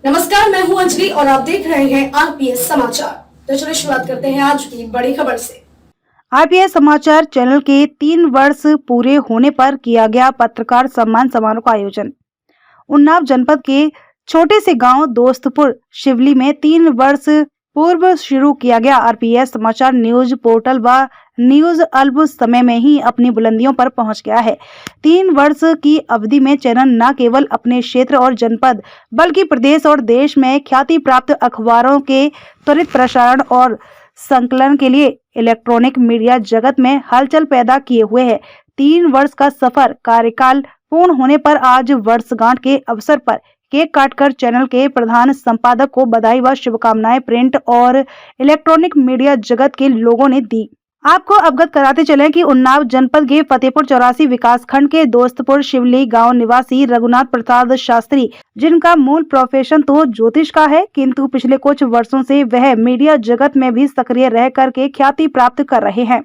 नमस्कार, मैं हूं अंजलि और आप देख रहे हैं आरपीएस समाचार। तो चलिए शुरुआत करते हैं आज की बड़ी खबर से। आरपीएस समाचार चैनल के 3 वर्ष पूरे होने पर किया गया पत्रकार सम्मान समारोह का आयोजन। उन्नाव जनपद के छोटे से गांव दोस्तपुर शिवली में 3 वर्ष पूर्व शुरू किया गया आरपीएस समाचार न्यूज पोर्टल व न्यूज अल्प समय में ही अपनी बुलंदियों पर पहुंच गया है। 3 वर्ष की अवधि में चैनल न केवल अपने क्षेत्र और जनपद बल्कि प्रदेश और देश में ख्याति प्राप्त अखबारों के त्वरित प्रसारण और संकलन के लिए इलेक्ट्रॉनिक मीडिया जगत में हलचल पैदा किए हुए है। 3 वर्ष का सफर कार्यकाल पूर्ण होने पर आज वर्षगांठ के अवसर पर केक काटकर चैनल के प्रधान संपादक को बधाई व शुभकामनाएं प्रिंट और इलेक्ट्रॉनिक मीडिया जगत के लोगों ने दी। आपको अवगत कराते चलें कि उन्नाव जनपद के फतेहपुर 84 विकासखंड के दोस्तपुर शिवली गांव निवासी रघुनाथ प्रसाद शास्त्री, जिनका मूल प्रोफेशन तो ज्योतिष का है, किंतु पिछले कुछ वर्षों से वह मीडिया जगत में भी सक्रिय रह करके ख्याति प्राप्त कर रहे हैं।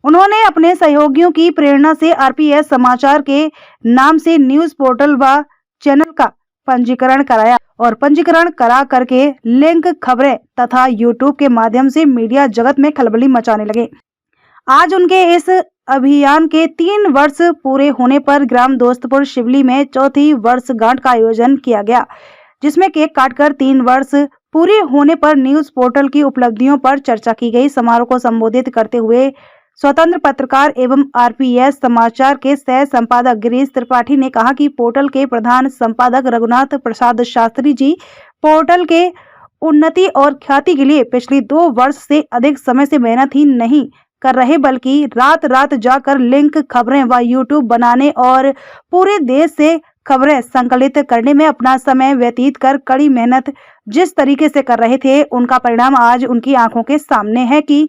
उन्होंने अपने सहयोगियों की प्रेरणा से आरपीएस समाचार के नाम से न्यूज पोर्टल व चैनल का पंजीकरण कराया और पंजीकरण करा करके लिंक खबरें तथा यूट्यूब के माध्यम से मीडिया जगत में खलबली मचाने लगे। आज उनके इस अभियान के 3 वर्ष पूरे होने पर ग्राम दोस्तपुर शिवली में चौथी वर्षगांठ का आयोजन किया गया, जिसमें केक काटकर 3 वर्ष पूरे होने पर न्यूज पोर्टल की उपलब्धियों पर चर्चा की गई। समारोह को संबोधित करते हुए स्वतंत्र पत्रकार एवं आरपीएस समाचार के सह संपादक गिरीश त्रिपाठी ने कहा कि पोर्टल के प्रधान संपादक रघुनाथ प्रसाद शास्त्री जी पोर्टल के उन्नति और ख्याति के लिए पिछले 2 वर्ष से अधिक समय से मेहनत ही नहीं कर रहे बल्कि रात रात जाकर लिंक खबरें व यूट्यूब बनाने और पूरे देश से खबरें संकलित करने में अपना समय व्यतीत कर कड़ी मेहनत जिस तरीके से कर रहे थे, उनका परिणाम आज उनकी आंखों के सामने है कि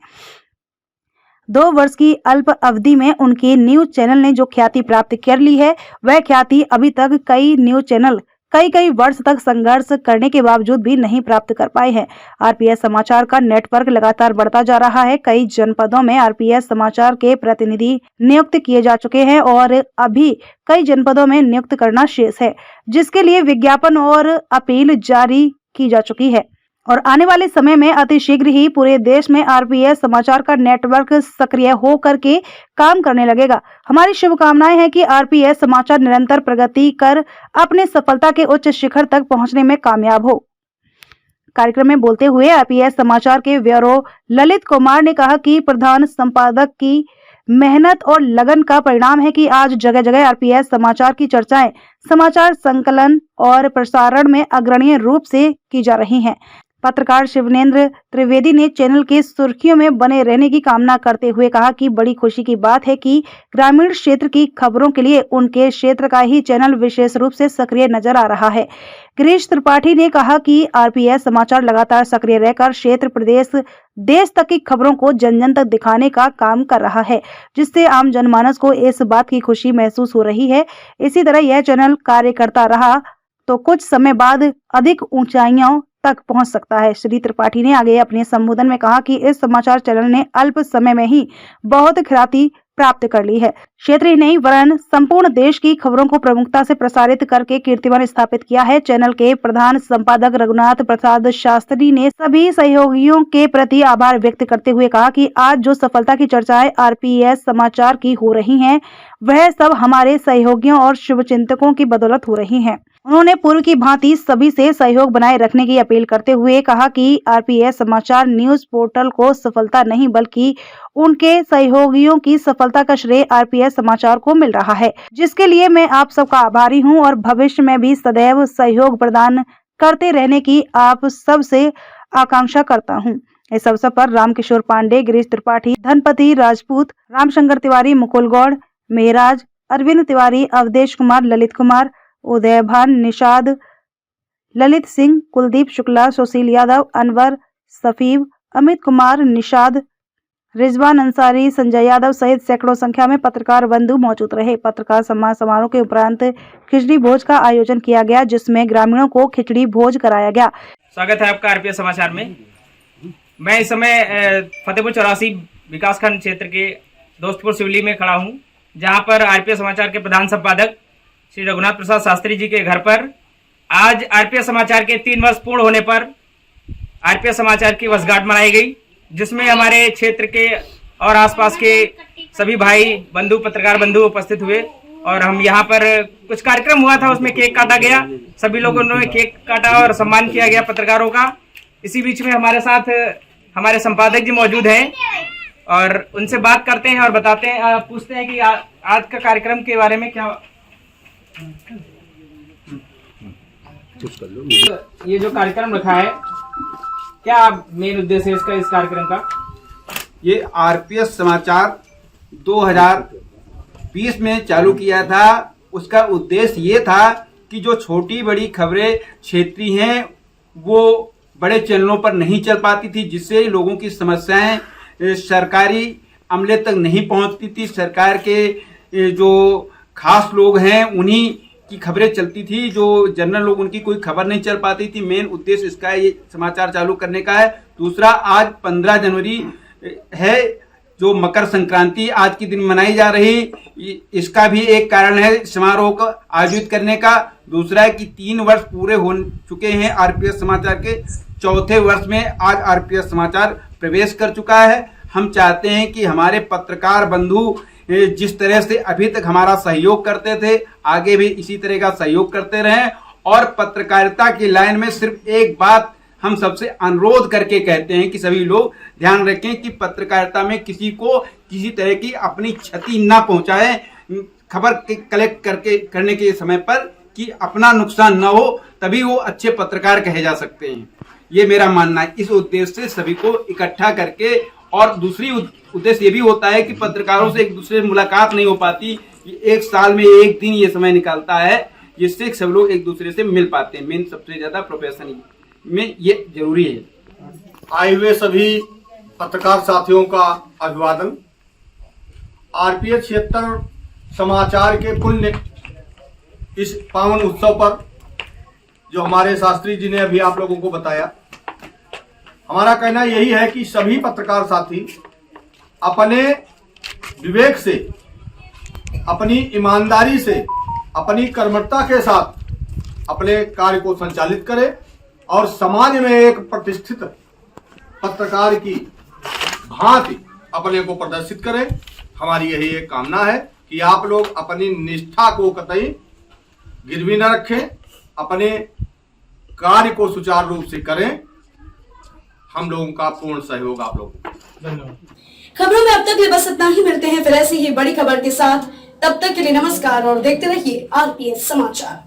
2 वर्ष की अल्प अवधि में उनके न्यूज चैनल ने जो ख्याति प्राप्त कर ली है, वह ख्याति अभी तक कई न्यूज चैनल कई वर्ष तक संघर्ष करने के बावजूद भी नहीं प्राप्त कर पाए हैं। आरपीएस समाचार का नेटवर्क लगातार बढ़ता जा रहा है। कई जनपदों में आरपीएस समाचार के प्रतिनिधि नियुक्त किए जा चुके हैं और अभी कई जनपदों में नियुक्त करना शेष है, जिसके लिए विज्ञापन और अपील जारी की जा चुकी है और आने वाले समय में अतिशीघ्र ही पूरे देश में आरपीएस समाचार का नेटवर्क सक्रिय हो करके काम करने लगेगा। हमारी शुभकामनाएं हैं कि आरपीएस समाचार निरंतर प्रगति कर अपने सफलता के उच्च शिखर तक पहुंचने में कामयाब हो। कार्यक्रम में बोलते हुए आरपीएस समाचार के ब्यूरो ललित कुमार ने कहा कि प्रधान संपादक की मेहनत और लगन का परिणाम है कि आज जगह जगह आरपीएस समाचार की चर्चाएं समाचार संकलन और प्रसारण में अग्रणी रूप से की जा रही हैं। पत्रकार शिवनेंद्र त्रिवेदी ने चैनल के सुर्खियों में बने रहने की कामना करते हुए कहा कि बड़ी खुशी की बात है कि ग्रामीण क्षेत्र की खबरों के लिए उनके क्षेत्र का ही चैनल विशेष रूप से सक्रिय नजर आ रहा है। गिरीश त्रिपाठी ने कहा कि आरपीएस समाचार लगातार सक्रिय रहकर क्षेत्र, प्रदेश, देश तक की खबरों को जन जन तक दिखाने का काम कर रहा है, जिससे आम जनमानस को इस बात की खुशी महसूस हो रही है। इसी तरह यह चैनल कार्य करता रहा तो कुछ समय बाद अधिक ऊंचाइयों तक पहुंच सकता है। श्री त्रिपाठी ने आगे अपने संबोधन में कहा कि इस समाचार चैनल ने अल्प समय में ही बहुत ख्याति प्राप्त कर ली है। क्षेत्र ही नहीं वरन संपूर्ण देश की खबरों को प्रमुखता से प्रसारित करके कीर्तिमान स्थापित किया है। चैनल के प्रधान संपादक रघुनाथ प्रसाद शास्त्री ने सभी सहयोगियों के प्रति आभार व्यक्त करते हुए कहा कि आज जो सफलता की चर्चाएं आरपीएस समाचार की हो रही हैं, वह सब हमारे सहयोगियों और शुभचिंतकों की बदौलत हो रही हैं। उन्होंने पूर्व की भांति सभी से सहयोग बनाए रखने की अपील करते हुए कहा कि आरपीएस समाचार न्यूज पोर्टल को सफलता नहीं बल्कि उनके सहयोगियों की सफलता का श्रेय आरपीएस समाचार को मिल रहा है, जिसके लिए मैं आप सबका आभारी हूं और भविष्य में भी सदैव सहयोग प्रदान करते रहने की आप सब से आकांक्षा करता हूं। इस अवसर पर रामकिशोर पांडे, गिरीश त्रिपाठी, धनपति राजपूत, रामशंकर तिवारी, मुकुल गौड़, मेहराज, अरविंद तिवारी, अवधेश कुमार, ललित कुमार, उदयभान, निषाद, ललित सिंह, कुलदीप शुक्ला, सुशील यादव, अनवर, सफीब, अमित कुमार, निषाद, रिजवान अंसारी, संजय यादव सहित सैकड़ों संख्या में पत्रकार बंधु मौजूद रहे। पत्रकार सम्मान समारोह के उपरांत खिचड़ी भोज का आयोजन किया गया, जिसमें ग्रामीणों को खिचड़ी भोज कराया गया। स्वागत है आपका आरपीएस समाचार में। मैं इस समय फतेहपुर 84 विकासखंड क्षेत्र के दोस्तपुर शिवली में खड़ा हूं, जहां पर आरपीएस समाचार के प्रधान संपादक श्री रघुनाथ प्रसाद शास्त्री जी के घर पर आज आरपीएस समाचार के 3 वर्ष पूर्ण होने पर आरपीएस समाचार की वर्षगांठ मनाई गई, जिसमें हमारे क्षेत्र के और आसपास के सभी भाई बंधु, पत्रकार बंधु उपस्थित हुए और हम यहाँ पर कुछ कार्यक्रम हुआ था, उसमें केक काटा गया। सभी लोगों ने केक काटा और सम्मान किया गया पत्रकारों का। इसी बीच में हमारे साथ हमारे संपादक जी मौजूद हैं और उनसे बात करते हैं और बताते हैं, पूछते हैं कि आज का कार्यक्रम के बारे में क्या। ये जो कार्यक्रम रखा है, क्या मेन उद्देश्य है इसका, इस कार्यक्रम का? ये आरपीएस समाचार 2020 में चालू किया था। उसका उद्देश्य ये था कि जो छोटी बड़ी खबरें क्षेत्रीय हैं वो बड़े चैनलों पर नहीं चल पाती थी, जिससे लोगों की समस्याएं सरकारी अमले तक नहीं पहुंचती थी। सरकार के जो खास लोग हैं उन्हीं की खबरें चलती थी, जो जनरल लोग उनकी कोई खबर नहीं चल पाती थी। मेन उद्देश्य इसका ये समाचार चालू करने का है। दूसरा, आज 15 जनवरी है जो मकर संक्रांति आज के दिन मनाई जा रही, इसका भी एक कारण है समारोह को आयोजित करने का। दूसरा है कि 3 वर्ष पूरे हो चुके हैं आरपीएस समाचार के, चौथे वर्ष में आज आरपीएस समाचार प्रवेश कर चुका है। हम चाहते हैं कि हमारे पत्रकार बंधु जिस तरह से अभी तक हमारा सहयोग करते थे, आगे भी इसी तरह का सहयोग करते रहें। और पत्रकारिता की लाइन में सिर्फ एक बात हम सबसे अनुरोध करके कहते हैं कि सभी लोग ध्यान रखें कि पत्रकारिता में किसी को किसी तरह की अपनी क्षति ना पहुंचाए। खबर कलेक्ट करने के समय पर कि अपना नुकसान ना हो, तभी वो अच्छे पत्रकार कहे जा सकते हैं। ये मेरा मानना है। इस उद्देश्य से सभी को इकट्ठा करके, और दूसरी उद्देश्य ये भी होता है कि पत्रकारों से एक दूसरे से मुलाकात नहीं हो पाती। एक साल में एक दिन ये समय निकलता है जिससे सब लोग एक दूसरे से मिल पाते हैं। मेन सबसे ज्यादा प्रोफेशन में ये जरूरी है। आए हुए सभी पत्रकार साथियों का अभिवादन। आरपीएस 76 समाचार के पुण्य इस पावन उत्सव पर जो हमारे शास्त्री जी ने अभी आप लोगों को बताया, हमारा कहना यही है कि सभी पत्रकार साथी अपने विवेक से, अपनी ईमानदारी से, अपनी कर्मठता के साथ अपने कार्य को संचालित करें और समाज में एक प्रतिष्ठित पत्रकार की भांति अपने को प्रदर्शित करें। हमारी यही एक कामना है कि आप लोग अपनी निष्ठा को कतई गिरवी न रखें, अपने कार्य को सुचारू रूप से करें। हम लोगों का पूर्ण सहयोग आप लोगों को। धन्यवाद। खबरों में अब तक बस इतना ही। मिलते हैं फिर ऐसी ही बड़ी खबर के साथ। तब तक के लिए नमस्कार और देखते रहिए आरपीएस समाचार।